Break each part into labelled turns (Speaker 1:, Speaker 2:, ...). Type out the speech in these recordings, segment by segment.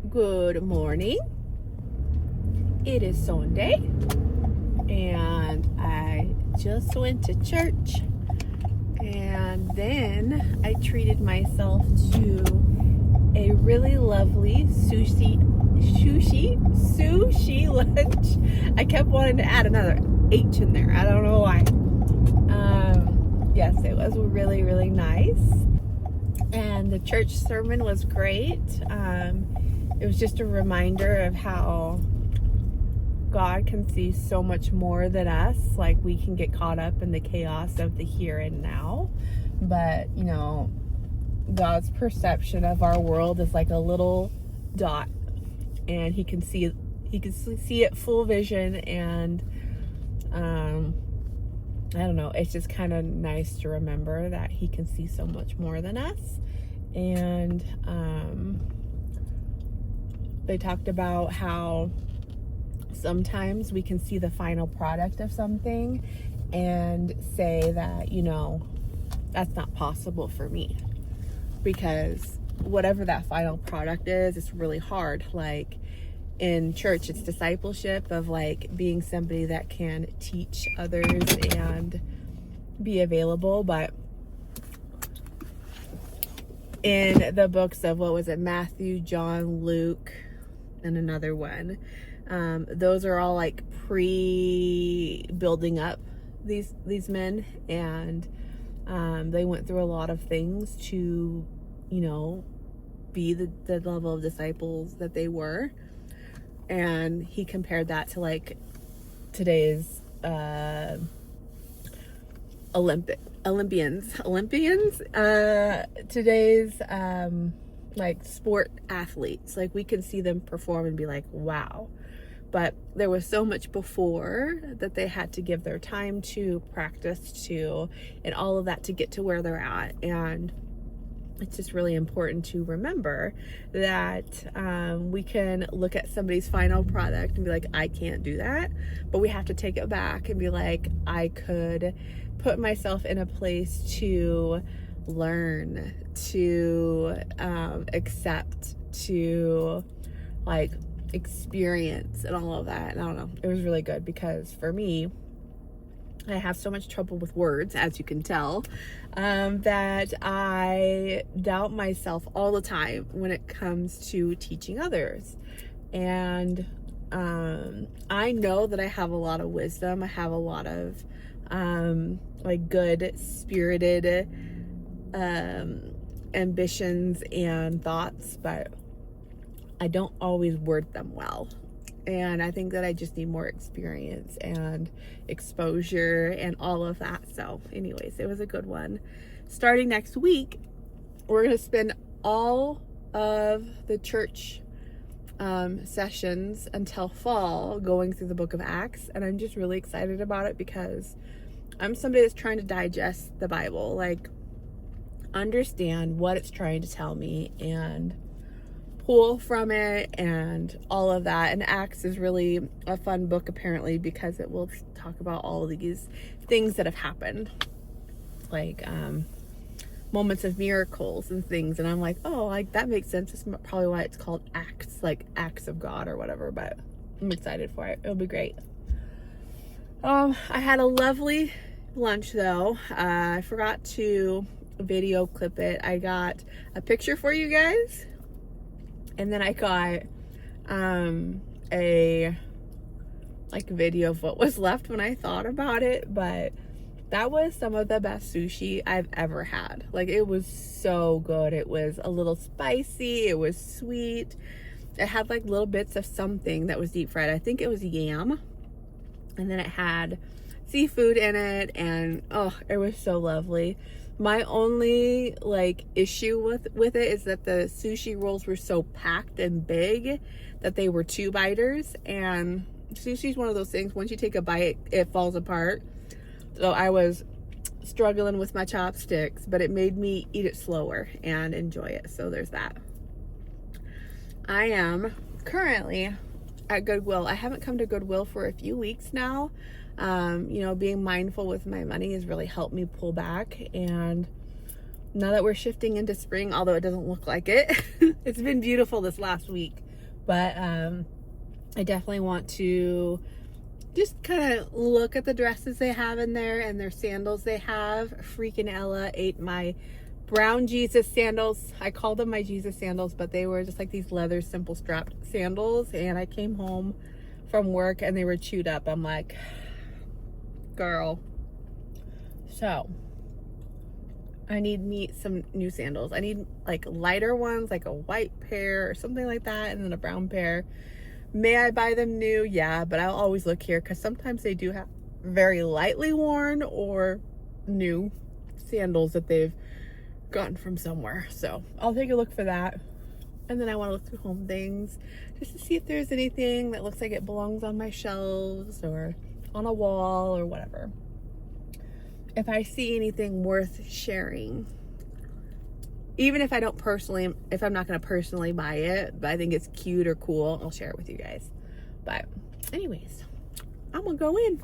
Speaker 1: Good morning. It is Sunday, and I just went to church, and then I treated myself to a really lovely sushi lunch. I kept wanting to add another H in there. I don't know why. Yes, it was really, really nice. And the church sermon was great. It was just a reminder of how God can see so much more than us. Like, we can get caught up in the chaos of the here and now. But, God's perception of our world is like a little dot. And he can see it full vision. And, I don't know, it's just kind of nice to remember that he can see so much more than us. And, they talked about how sometimes we can see the final product of something and say that, that's not possible for me, because whatever that final product is, it's really hard. Like in church, it's discipleship of like being somebody that can teach others and be available. But in the books of, Matthew, John, Luke, and another one, those are all like building up these men, and they went through a lot of things to be the level of disciples that they were. And he compared that to like today's Olympians, today's like sport athletes. Like, we can see them perform and be like, wow. But there was so much before that they had to give their time to, practice to, and all of that to get to where they're at. And it's just really important to remember that we can look at somebody's final product and be like, I can't do that. But we have to take it back and be like, I could put myself in a place to learn, to accept, to like experience and all of that. And I don't know, it was really good, because for me, I have so much trouble with words, as you can tell, that I doubt myself all the time when it comes to teaching others. And I know that I have a lot of wisdom. I have a lot of like good spirited ambitions and thoughts, but I don't always word them well. And I think that I just need more experience and exposure and all of that. So anyways, it was a good one. Starting next week, we're going to spend all of the church sessions until fall going through the book of Acts. And I'm just really excited about it, because I'm somebody that's trying to digest the Bible, like understand what it's trying to tell me and pull from it and all of that. And Acts is really a fun book, apparently, because it will talk about all of these things that have happened, like moments of miracles and things. And I'm like, oh, like that makes sense. That's probably why it's called Acts, like acts of God or whatever. But I'm excited for it. It'll be great. I had a lovely lunch though. I forgot to video clip it. I got a picture for you guys. And then I got a like video of what was left when I thought about it. But that was some of the best sushi I've ever had. Like, it was so good. It was a little spicy. It was sweet. It had like little bits of something that was deep fried. I think it was yam. And then it had seafood in it. And oh, it was so lovely. My only like issue with it is that the sushi rolls were so packed and big that they were 2-biters, and sushi's one of those things, once you take a bite, it falls apart. So I was struggling with my chopsticks, but it made me eat it slower and enjoy it. So there's that. I am currently at Goodwill. I haven't come to Goodwill for a few weeks now. Being mindful with my money has really helped me pull back. And now that we're shifting into spring, although it doesn't look like it, it's been beautiful this last week. But I definitely want to just kind of look at the dresses they have in there and their sandals they have. Freaking Ella ate my brown Jesus sandals. I called them my Jesus sandals, but they were just like these leather simple strapped sandals. And I came home from work and they were chewed up. I'm like, girl. So I need me some new sandals. I need like lighter ones, like a white pair or something like that, and then a brown pair. May I buy them new? Yeah, but I'll always look here because sometimes they do have very lightly worn or new sandals that they've gotten from somewhere. So I'll take a look for that. And then I want to look through home things just to see if there's anything that looks like it belongs on my shelves or on a wall or whatever. If I see anything worth sharing, even if I don't personally, if I'm not going to personally buy it, but I think it's cute or cool, I'll share it with you guys. But anyways, I'm going to go in.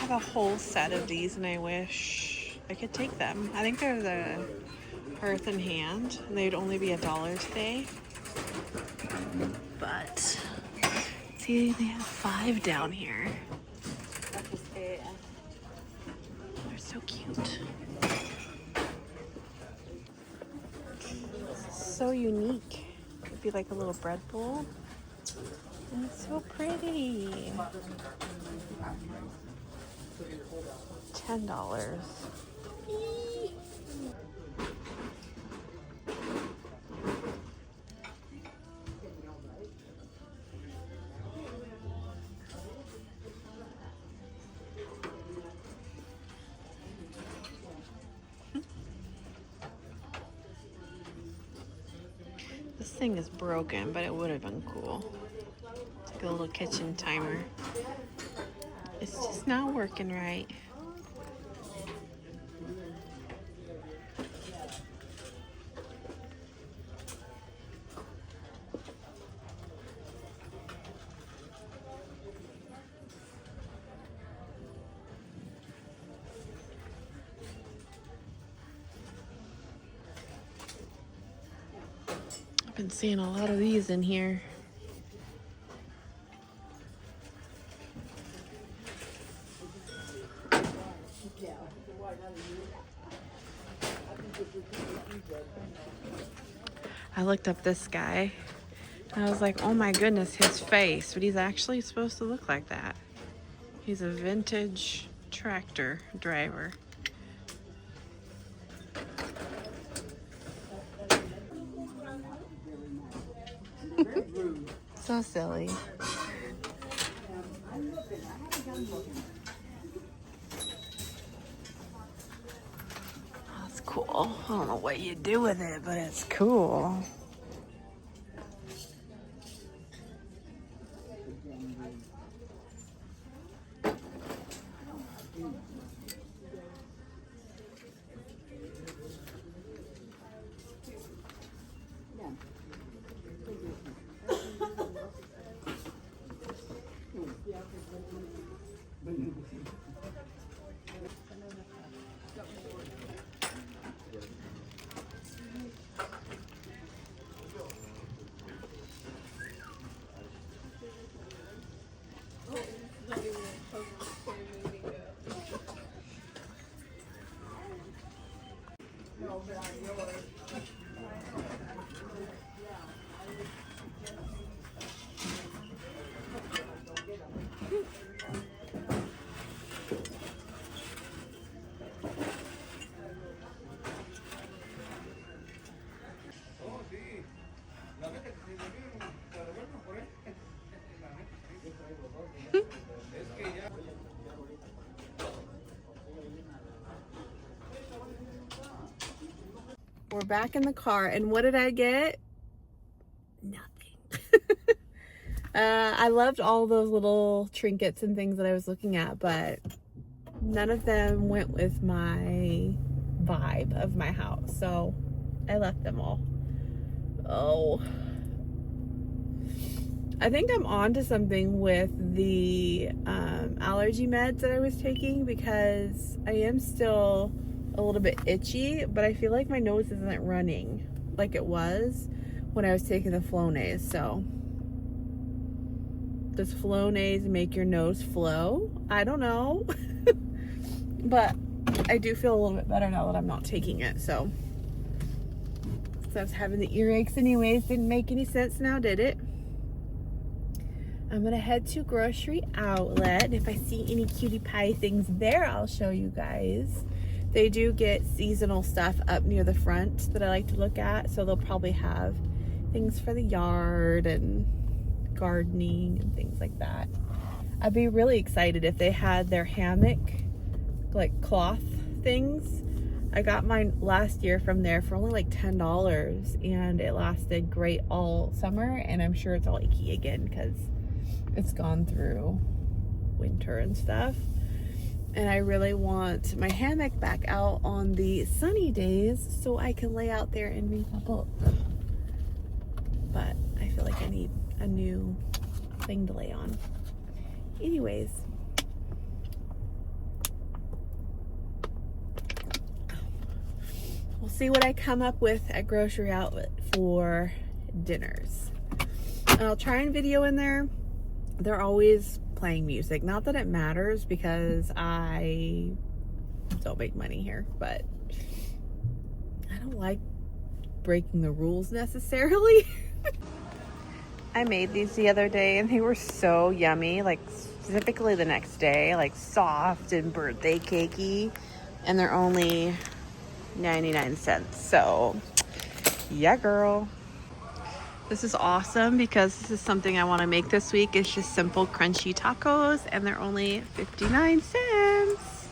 Speaker 1: A whole set of these and I wish I could take them. I think they're the Earth in Hand and they'd only be $1 today. But see, they have 5 down here. They're so cute. So unique. It'd be like a little bread bowl. And it's so pretty. $10. This thing is broken, but it would have been cool. It's like a little kitchen timer. It's just not working right. I've been seeing a lot of these in here. I looked up this guy and I was like, oh my goodness, his face, but he's actually supposed to look like that. He's a vintage tractor driver. So silly. That's cool. I don't know what you do with it, but it's cool. We're back in the car, and what did I get? Nothing. I loved all those little trinkets and things that I was looking at, but none of them went with my vibe of my house, so I left them all. Oh, I think I'm on to something with the allergy meds that I was taking, because I am still a little bit itchy, but I feel like my nose isn't running like it was when I was taking the Flonase. So does Flonase make your nose flow? I don't know. But I do feel a little bit better now that I'm not taking it. So I was having the earaches anyways. Didn't make any sense now, did it? I'm gonna head to Grocery Outlet, and if I see any cutie pie things there, I'll show you guys. They do get seasonal stuff up near the front that I like to look at, so they'll probably have things for the yard and gardening and things like that. I'd be really excited if they had their hammock, like cloth things. I got mine last year from there for only like $10, and it lasted great all summer, and I'm sure it's all icky again because it's gone through winter and stuff. And I really want my hammock back out on the sunny days so I can lay out there and read my book. But I feel like I need a new thing to lay on. Anyways, we'll see what I come up with at Grocery Outlet for dinners. And I'll try and video in there. They're always playing music. Not that it matters because I don't make money here, but I don't like breaking the rules necessarily. I made these the other day and they were so yummy, like specifically the next day, like soft and birthday cakey, and they're only 99 cents. So yeah, girl. This is awesome because this is something I want to make this week. It's just simple crunchy tacos, and they're only 59 cents.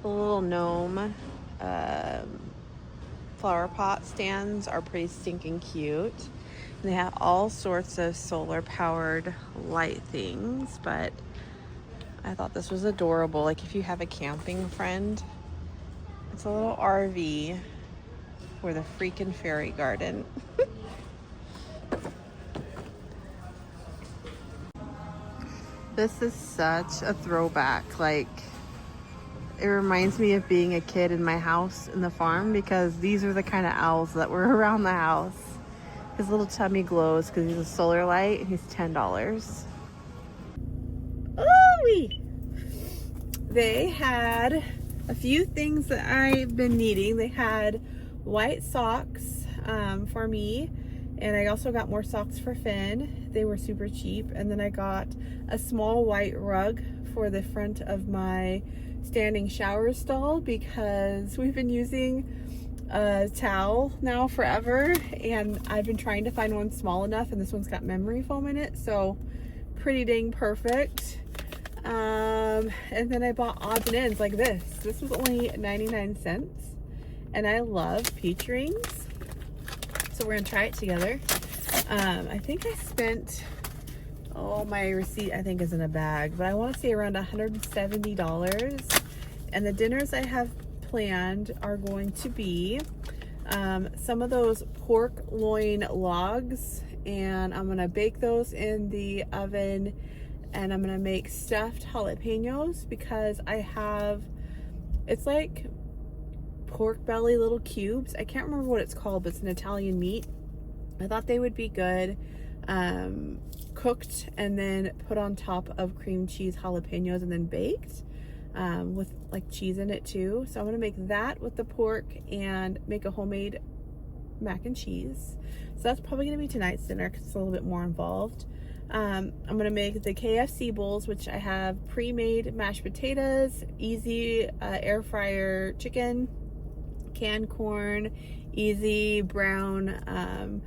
Speaker 1: The little gnome flower pot stands are pretty stinking cute. And they have all sorts of solar powered light things, but I thought this was adorable. Like if you have a camping friend, it's a little RV for the freaking fairy garden. This is such a throwback. Like, it reminds me of being a kid in my house in the farm, because these are the kind of owls that were around the house. His little tummy glows because he's a solar light, and he's $10. Ooh-wee! They had a few things that I've been needing. They had white socks for me, and I also got more socks for Finn. They were super cheap. And then I got a small white rug for the front of my standing shower stall, because we've been using a towel now forever, and I've been trying to find one small enough, and this one's got memory foam in it, so pretty dang perfect. And then I bought odds and ends like this. This was only 99 cents. And I love peach rings, so we're gonna try it together. I think I spent, my receipt I think is in a bag, but I want to say around $170. And the dinners I have planned are going to be some of those pork loin logs, and I'm gonna bake those in the oven, and I'm gonna make stuffed jalapenos, because I have, it's like pork belly little cubes. I can't remember what it's called, but it's an Italian meat. I thought they would be good cooked and then put on top of cream cheese jalapenos and then baked with like cheese in it too. So I'm gonna make that with the pork and make a homemade mac and cheese. So that's probably gonna be tonight's dinner because it's a little bit more involved. I'm gonna make the KFC bowls, which I have pre-made mashed potatoes, easy air fryer chicken, canned corn, easy brown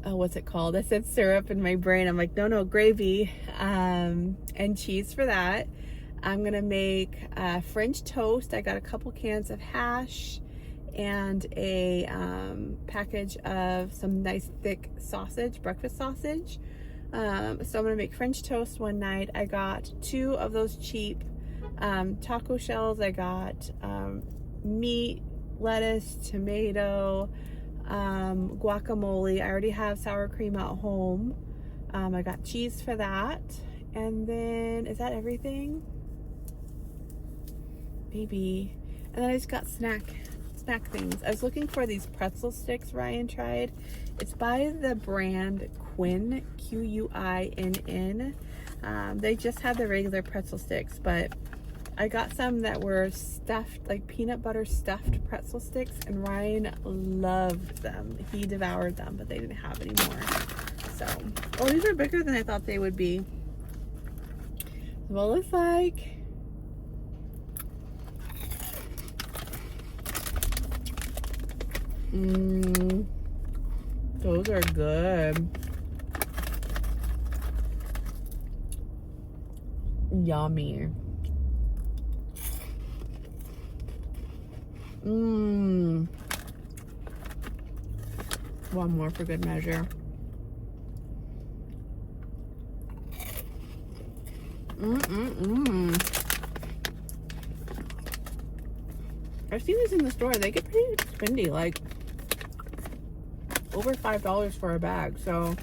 Speaker 1: what's it called? I said syrup in my brain. I'm like, no, gravy, and cheese for that. I'm gonna make French toast. I got a couple cans of hash and a package of some nice thick sausage, breakfast sausage. So I'm gonna make French toast one night. I got 2 of those cheap taco shells. I got meat, lettuce, tomato, guacamole. I already have sour cream at home. I got cheese for that. And then, is that everything? Maybe. And then I just got snack things. I was looking for these pretzel sticks Ryan tried. It's by the brand Quinn, Quinn. They just have the regular pretzel sticks, but I got some that were stuffed, like peanut butter stuffed pretzel sticks, and Ryan loved them. He devoured them, but they didn't have any more. So, oh, these are bigger than I thought they would be. What it looks like. Those are good. Yummy. One more for good measure. I've seen these in the store. They get pretty spendy, like over $5 for a bag. So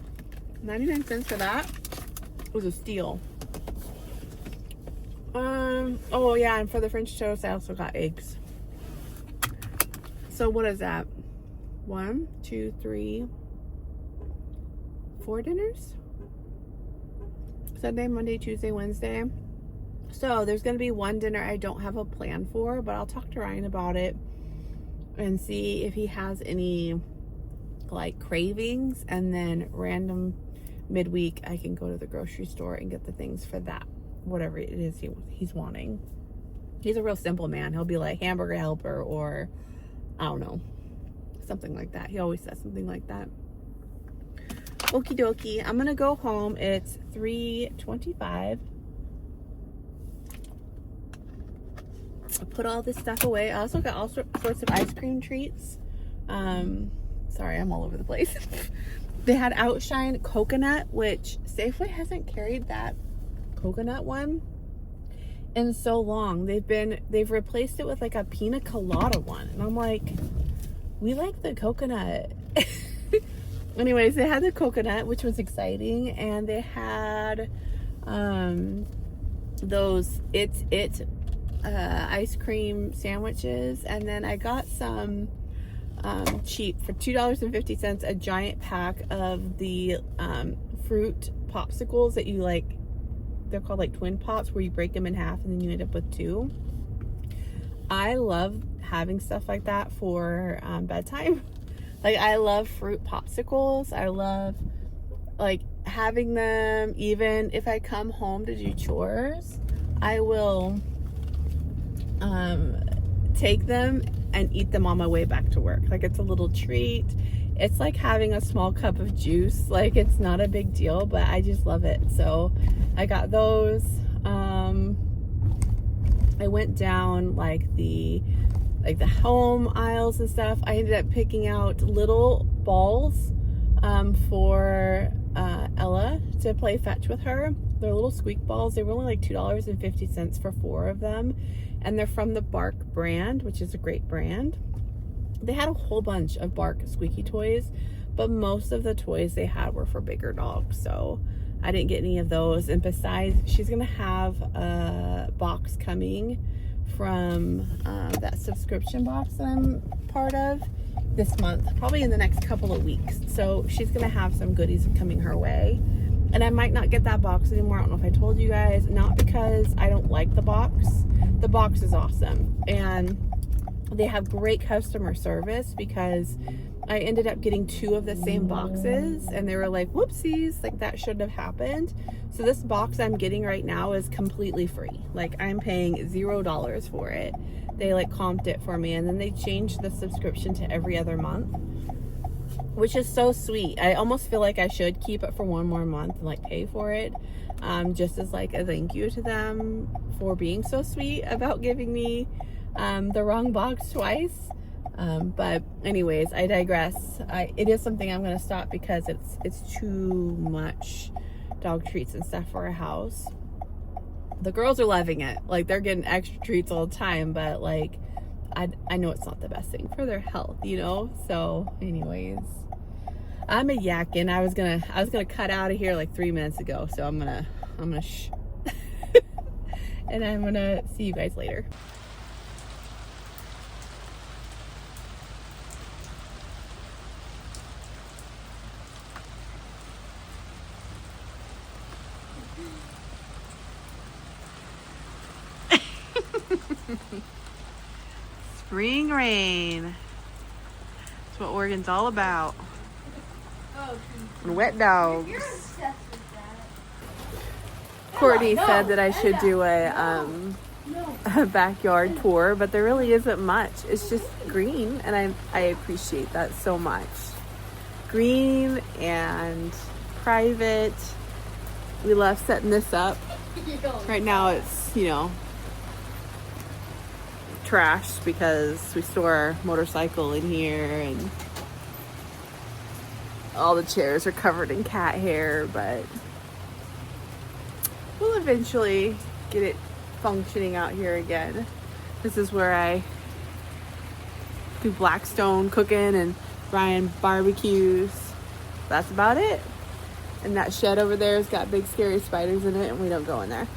Speaker 1: 99 cents for that was a steal. Oh yeah, and for the French toast, I also got eggs. So what is that? 1, 2, 3, 4 dinners? Sunday, Monday, Tuesday, Wednesday. So there's going to be one dinner I don't have a plan for, but I'll talk to Ryan about it and see if he has any like cravings, and then random midweek I can go to the grocery store and get the things for that, whatever it is he's wanting. He's a real simple man. He'll be like hamburger helper, or I don't know, something like that. He always says something like that. Okie dokie. I'm gonna go home. It's 3:25. I put all this stuff away. I also got all sorts of ice cream treats. Sorry, I'm all over the place. They had Outshine coconut, which Safeway hasn't carried that coconut one in so long. They've replaced it with like a pina colada one, and I'm like, we like the coconut. Anyways, they had the coconut, which was exciting, and they had those ice cream sandwiches, and then I got some cheap for $2.50 a giant pack of the fruit popsicles that you like. They're called like twin pops, where you break them in half and then you end up with 2. I love having stuff like that for bedtime. Like, I love fruit popsicles. I love like having them. Even if I come home to do chores, I will take them and eat them on my way back to work. Like, it's a little treat. It's like having a small cup of juice. Like, it's not a big deal, but I just love it. So I got those. I went down like the home aisles and stuff. I ended up picking out little balls for Ella to play fetch with her. They're little squeak balls. They were only like $2.50 for 4 of them, and they're from the Bark brand, which is a great brand. They had a whole bunch of Bark squeaky toys, but most of the toys they had were for bigger dogs, so I didn't get any of those. And besides, she's gonna have a box coming from that subscription box that I'm part of this month, probably in the next couple of weeks. So she's gonna have some goodies coming her way, and I might not get that box anymore. I don't know if I told you guys. Not because I don't like the box. The box is awesome, and they have great customer service, because I ended up getting 2 of the same boxes, and they were like, whoopsies, like that shouldn't have happened. So this box I'm getting right now is completely free. Like, I'm paying $0 for it. They like comped it for me, and then they changed the subscription to every other month, which is so sweet. I almost feel like I should keep it for 1 more month and like pay for it, just as like a thank you to them for being so sweet about giving me the wrong box twice. But anyways, I digress. It is something I'm gonna stop, because it's too much dog treats and stuff for a house. The girls are loving it. Like, they're getting extra treats all the time, but like, I know it's not the best thing for their health, you know? So anyways, I'm a yakking. I was gonna cut out of here like 3 minutes ago. So I'm gonna shh. And I'm gonna see you guys later. Spring rain. That's what Oregon's all about. And wet dogs.
Speaker 2: You're obsessed with that.
Speaker 1: Courtney said that I should do a backyard tour, but there really isn't much. It's just green, and I appreciate that so much. Green and private. We love setting this up. Right now it's, you know, trashed because we store our motorcycle in here, and all the chairs are covered in cat hair, but we'll eventually get it functioning out here again. This is where I do Blackstone cooking and Ryan barbecues. That's about it. And that shed over there has got big scary spiders in it, and we don't go in there.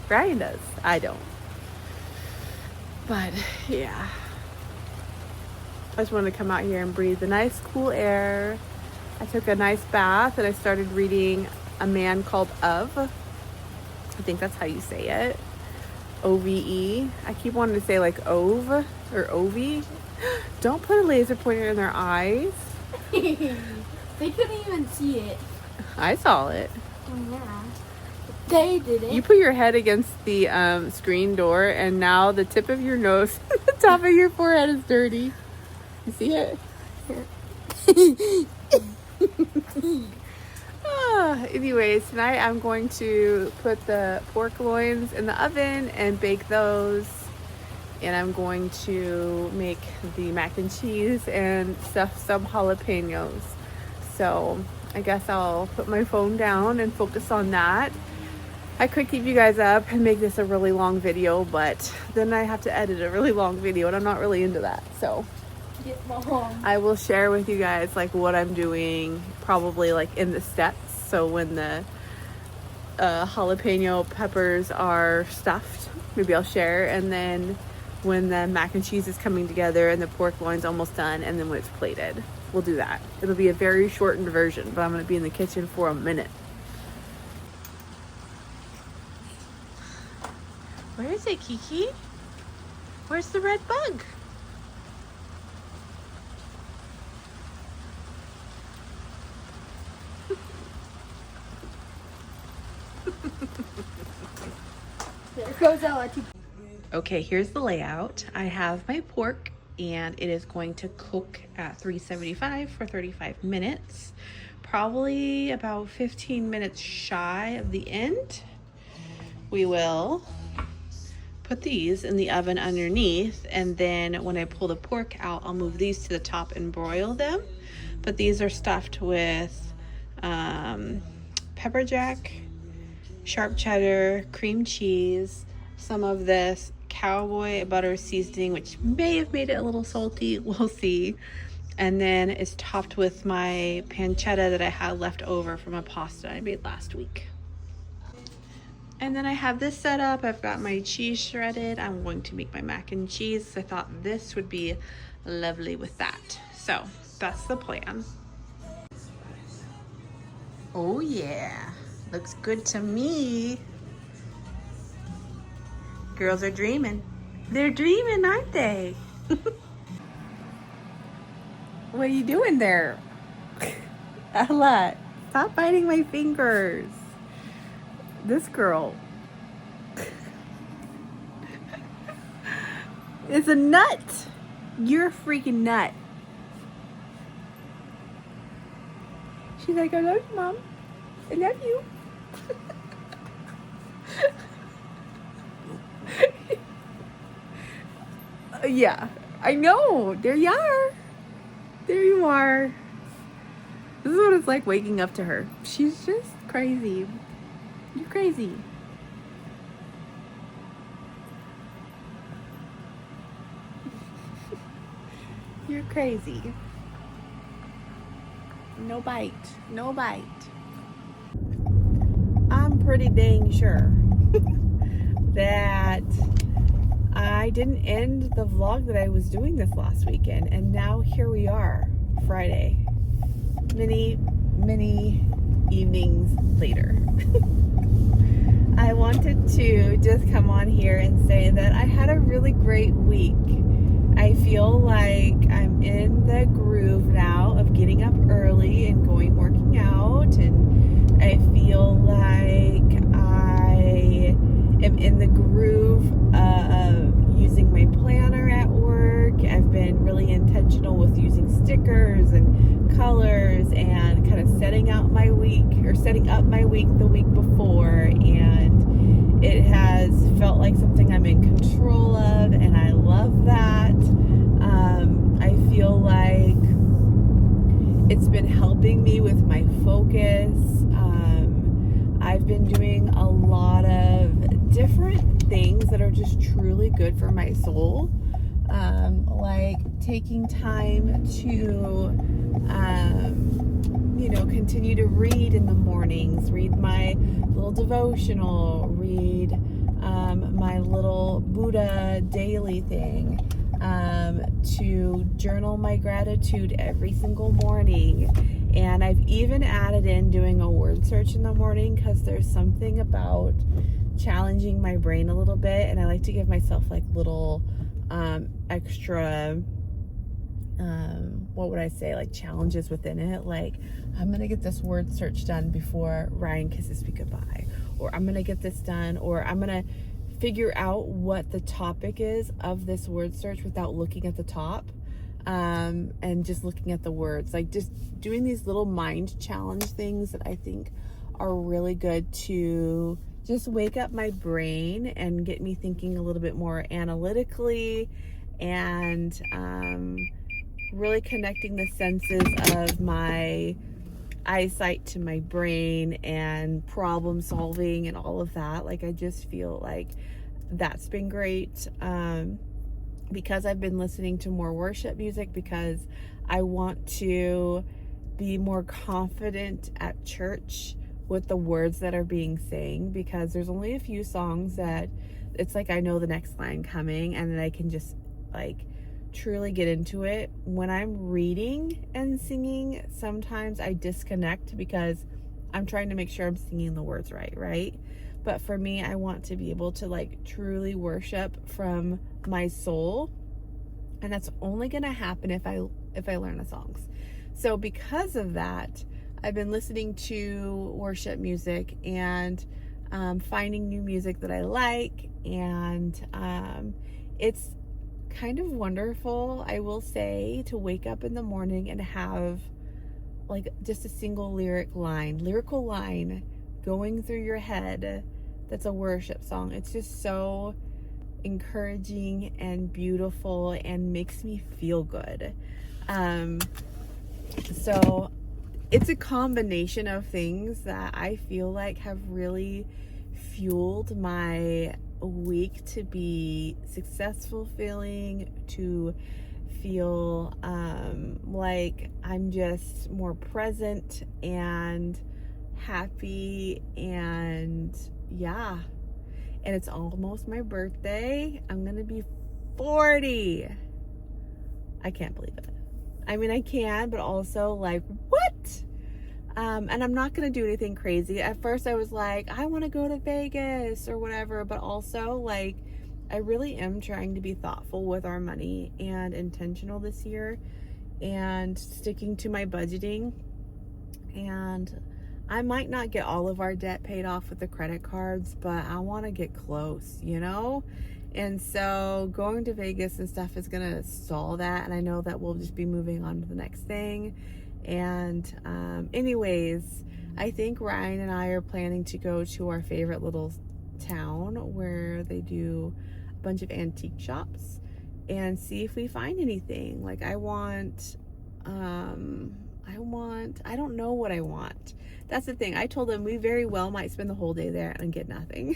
Speaker 1: Ryan does. I don't. But yeah, I just wanted to come out here and breathe the nice cool air. I took a nice bath and I started reading A Man Called Of. I think that's how you say it. O-V-E. I keep wanting to say like Ove or Ovi. Don't put a laser pointer in their eyes.
Speaker 2: They couldn't even see it.
Speaker 1: I saw it.
Speaker 2: Oh, yeah. They did it.
Speaker 1: You put your head against the screen door, and now the tip of your nose, the top of your forehead is dirty. You see it? Anyways, tonight I'm going to put the pork loins in the oven and bake those. And I'm going to make the mac and cheese and stuff some jalapenos. So I guess I'll put my phone down and focus on that. I could keep you guys up and make this a really long video, but then I have to edit a really long video, and I'm not really into that. So I will share with you guys like what I'm doing, probably like in the steps. So when the jalapeno peppers are stuffed, maybe I'll share. And then when the mac and cheese is coming together and the pork loin's almost done, and then when it's plated, we'll do that. It'll be a very shortened version, but I'm going to be in the kitchen for a minute. Where is it, Kiki? Where's the red bug?
Speaker 2: There goes our
Speaker 1: Okay, here's the layout. I have my pork, and it is going to cook at 375 for 35 minutes. Probably about 15 minutes shy of the end. We will put these in the oven underneath, and then when I pull the pork out, I'll move these to the top and broil them. But these are stuffed with pepper jack, sharp cheddar, cream cheese, some of this cowboy butter seasoning, which may have made it a little salty, we'll see. And then it's topped with my pancetta that I had left over from a pasta I made last week. And then I have this set up. I've got my cheese shredded. I'm going to make my mac and cheese. I thought this would be lovely with that. So that's the plan. Oh yeah, looks good to me. Girls are dreaming. They're dreaming, aren't they? What are you doing there? Ella, stop biting my fingers. This girl is a nut. You're a freaking nut. She's like, I love you, Mom. I love you. Yeah, I know. There you are. There you are. This is what it's like waking up to her. She's just crazy. You're crazy. You're crazy. No bite. No bite. I'm pretty dang sure that I didn't end the vlog that I was doing this last weekend, and now here we are, Friday. Many evenings later. I wanted to just come on here and say that I had a really great week. I feel like I'm in the groove now of getting up early and working out, and I feel like I am in the groove of using my planner at work. I've been really intentional with using stickers and colors and kind of setting up my week the week before, and it has felt like something I'm in control of, and I love that. I feel like it's been helping me with my focus. I've been doing a lot of different things that are just truly good for my soul. Like taking time to, continue to read in the mornings, read my little devotional, read my little Buddha daily thing, to journal my gratitude every single morning. And I've even added in doing a word search in the morning, because there's something about challenging my brain a little bit, and I like to give myself like little extra like challenges within it. Like, I'm gonna get this word search done before Ryan kisses me goodbye, or I'm gonna get this done, or I'm gonna figure out what the topic is of this word search without looking at the top, and just looking at the words. Like, just doing these little mind challenge things that I think are really good to just wake up my brain and get me thinking a little bit more analytically, and really connecting the senses of my eyesight to my brain and problem solving and all of that. Like, I just feel like that's been great, because I've been listening to more worship music, because I want to be more confident at church with the words that are being sang, because there's only a few songs that it's like I know the next line coming, and then I can just like truly get into it. When I'm reading and singing, sometimes I disconnect because I'm trying to make sure I'm singing the words right? But for me, I want to be able to like truly worship from my soul, and that's only gonna happen if I learn the songs. So because of that, I've been listening to worship music and finding new music that I like, and it's kind of wonderful, I will say, to wake up in the morning and have like just a single lyrical line going through your head that's a worship song. It's just so encouraging and beautiful and makes me feel good. So it's a combination of things that I feel like have really fueled my week to be successful feeling, to feel like I'm just more present and happy, and yeah. And it's almost my birthday. I'm gonna be 40. I can't believe it. I mean, I can, but also like, what? And I'm not going to do anything crazy. At first I was like, I want to go to Vegas or whatever, but also like, I really am trying to be thoughtful with our money and intentional this year, and sticking to my budgeting. And I might not get all of our debt paid off with the credit cards, but I want to get close, And so going to Vegas and stuff is going to stall that. And I know that we'll just be moving on to the next thing. And anyways, I think Ryan and I are planning to go to our favorite little town where they do a bunch of antique shops and see if we find anything. Like, I don't know what I want. That's the thing. I told them we very well might spend the whole day there and get nothing.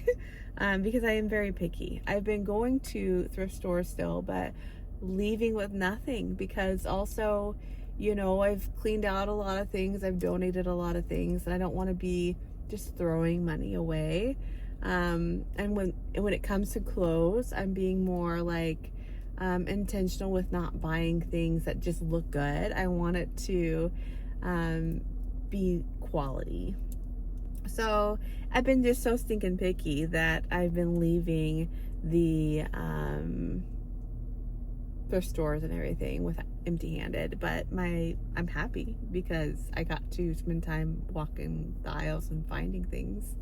Speaker 1: Because I am very picky. I've been going to thrift stores still, but leaving with nothing, because also, you know, I've cleaned out a lot of things, I've donated a lot of things, and I don't want to be just throwing money away. And when it comes to clothes, I'm being more like intentional with not buying things that just look good. I want it to be quality. So I've been just so stinking picky that I've been leaving the thrift stores and everything with empty-handed, but I'm happy because I got to spend time walking the aisles and finding things.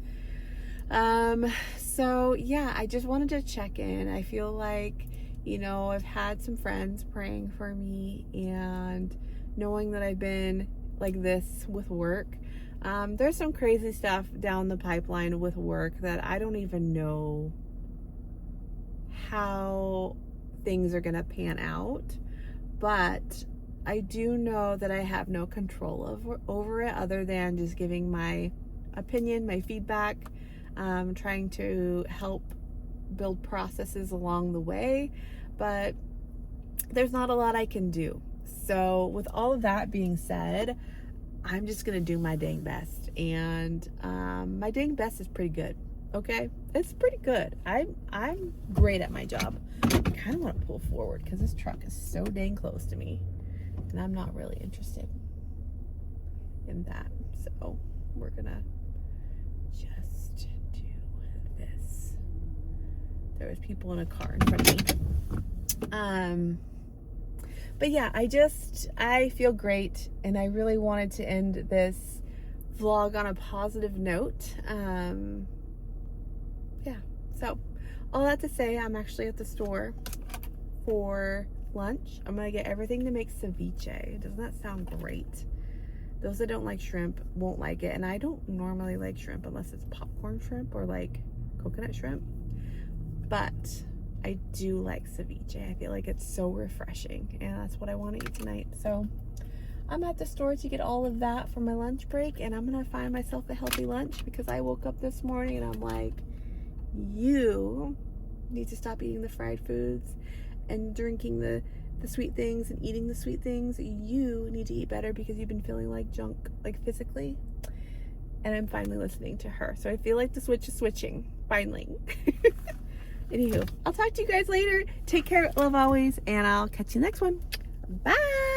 Speaker 1: So yeah, I just wanted to check in. I feel like, you know, I've had some friends praying for me, and knowing that I've been like this with work, there's some crazy stuff down the pipeline with work that I don't even know how things are gonna pan out, but I do know that I have no control over it other than just giving my opinion, my feedback, trying to help build processes along the way, but there's not a lot I can do. So with all of that being said, I'm just gonna do my dang best, and my dang best is pretty good. Okay, it's pretty good. I'm great at my job. I kind of want to pull forward because this truck is so dang close to me, and I'm not really interested in that. So we're gonna just do this. There was people in a car in front of me. But yeah, I feel great, and I really wanted to end this vlog on a positive note. Yeah, so all that to say, I'm actually at the store for lunch. I'm gonna get everything to make ceviche. Doesn't that sound great? Those that don't like shrimp won't like it, and I don't normally like shrimp unless it's popcorn shrimp or like coconut shrimp, but I do like ceviche. I feel like it's so refreshing, and that's what I want to eat tonight. So I'm at the store to get all of that for my lunch break, and I'm gonna find myself a healthy lunch because I woke up this morning and I'm like, you need to stop eating the fried foods and drinking the sweet things and eating the sweet things. You need to eat better because you've been feeling like junk, like physically. And I'm finally listening to her. So I feel like the switch is switching, finally. Anywho, I'll talk to you guys later. Take care, love always, and I'll catch you next one. Bye.